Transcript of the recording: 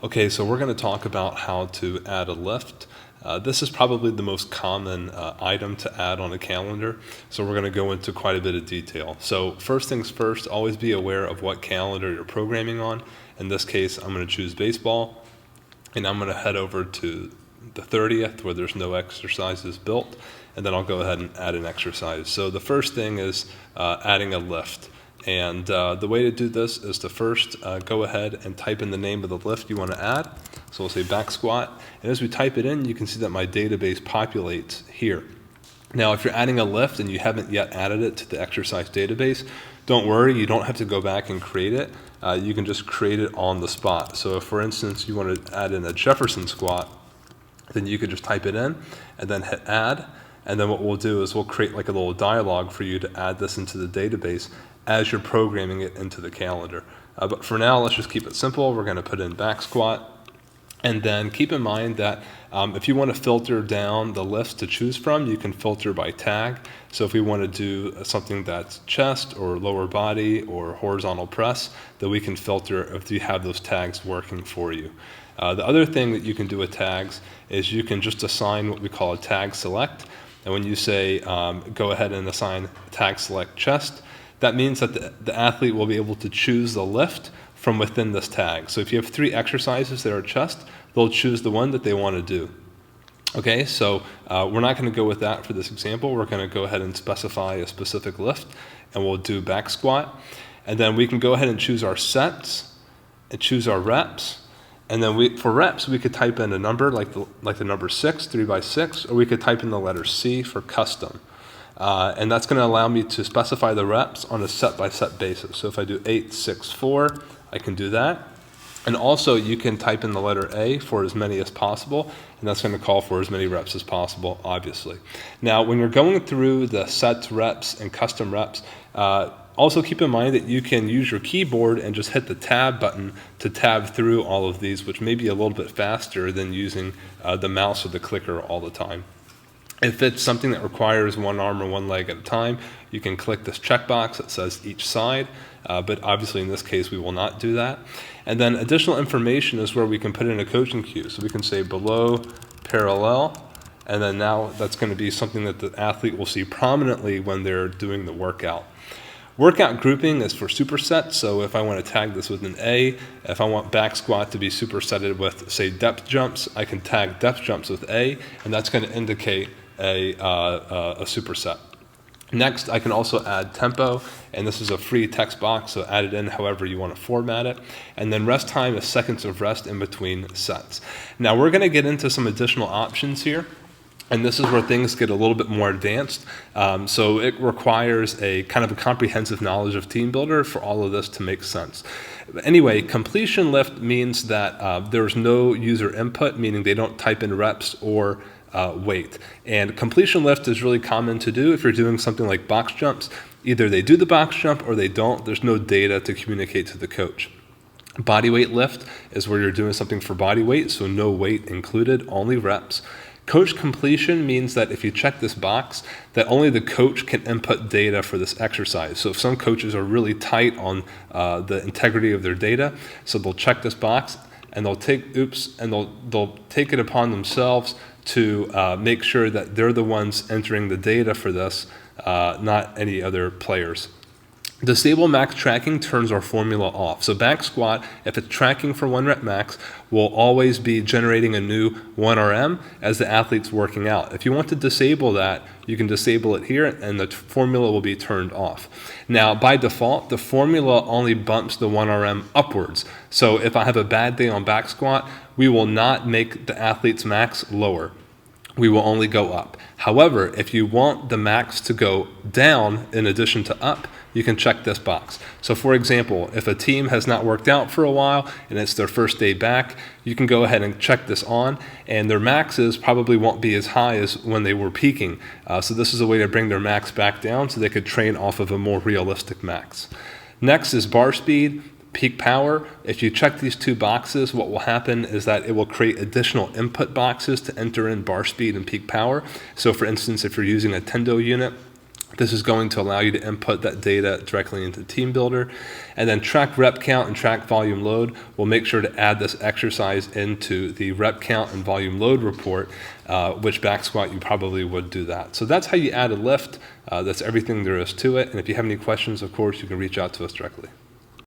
Okay, so we're going to talk about how to add a lift. This is probably the most common item to add on a calendar, so we're going to go into quite a bit of detail. So first things first, always be aware of what calendar you're programming on. In this case, I'm going to choose baseball, and I'm going to head over to the 30th where there's no exercises built, and then I'll go ahead and add an exercise. So the first thing is adding a lift. And the way to do this is to first go ahead and type in the name of the lift you want to add. So we'll say back squat. And as we type it in, you can see that my database populates here. Now, if you're adding a lift and you haven't yet added it to the exercise database, don't worry, you don't have to go back and create it. You can just create it on the spot. So if, for instance, you want to add in a Jefferson squat, then you could just type it in and then hit add. And then what we'll do is we'll create like a little dialog for you to add this into the database as you're programming it into the calendar. But for now, let's just keep it simple. We're going to put in back squat. And then keep in mind that if you want to filter down the lifts to choose from, you can filter by tag. So if we want to do something that's chest or lower body or horizontal press, then we can filter if you have those tags working for you. The other thing that you can do with tags is you can just assign what we call a tag select. And when you say go ahead and assign tag select chest, that means that the athlete will be able to choose the lift from within this tag. So if you have 3 exercises that are chest, they'll choose the one that they want to do. Okay, so we're not going to go with that for this example. We're going to go ahead and specify a specific lift, and we'll do back squat. And then we can go ahead and choose our sets and choose our reps. And then for reps, we could type in a number like the number 6, 3 by 6, or we could type in the letter C for custom. And that's going to allow me to specify the reps on a set-by-set basis. So if I do 8, 6, 4, I can do that. And also, you can type in the letter A for as many as possible, and that's going to call for as many reps as possible, obviously. Now, when you're going through the sets, reps, and custom reps, also keep in mind that you can use your keyboard and just hit the tab button to tab through all of these, which may be a little bit faster than using the mouse or the clicker all the time. If it's something that requires one arm or one leg at a time, you can click this checkbox that says each side, but obviously in this case we will not do that. And then additional information is where we can put in a coaching cue. So we can say below parallel, and then now that's going to be something that the athlete will see prominently when they're doing the workout. Workout grouping is for supersets, so if I want to tag this with an A, if I want back squat to be supersetted with, say, depth jumps, I can tag depth jumps with A, and that's going to indicate a superset. Next, I can also add tempo, and this is a free text box, so add it in however you want to format it. And then rest time is seconds of rest in between sets. Now, we're going to get into some additional options here. And this is where things get a little bit more advanced. So it requires a kind of a comprehensive knowledge of Team Builder for all of this to make sense. Anyway, completion lift means that there's no user input, meaning they don't type in reps or weight. And completion lift is really common to do if you're doing something like box jumps. Either they do the box jump or they don't. There's no data to communicate to the coach. Body weight lift is where you're doing something for body weight, so no weight included, only reps. Coach completion means that if you check this box, that only the coach can input data for this exercise. So if some coaches are really tight on the integrity of their data, so they'll check this box and they'll take it upon themselves to make sure that they're the ones entering the data for this, not any other players. Disable max tracking turns our formula off. So back squat, if it's tracking for 1 rep max, will always be generating a new 1RM as the athlete's working out. If you want to disable that, you can disable it here and the formula will be turned off. Now, by default, the formula only bumps the 1RM upwards. So if I have a bad day on back squat, we will not make the athlete's max lower. We will only go up. However, if you want the max to go down in addition to up, you can check this box. So for example, if a team has not worked out for a while and it's their first day back, you can go ahead and check this on, and their maxes probably won't be as high as when they were peaking. So this is a way to bring their max back down so they could train off of a more realistic max. Next is bar speed, peak power. If you check these 2 boxes, what will happen is that it will create additional input boxes to enter in bar speed and peak power. So for instance, if you're using a Tendo unit, This is going to allow you to input that data directly into Team Builder. And then track rep count and track volume load. We'll make sure to add this exercise into the rep count and volume load report, which back squat, you probably would do that. So that's how you add a lift. That's everything there is to it. And if you have any questions, of course, you can reach out to us directly.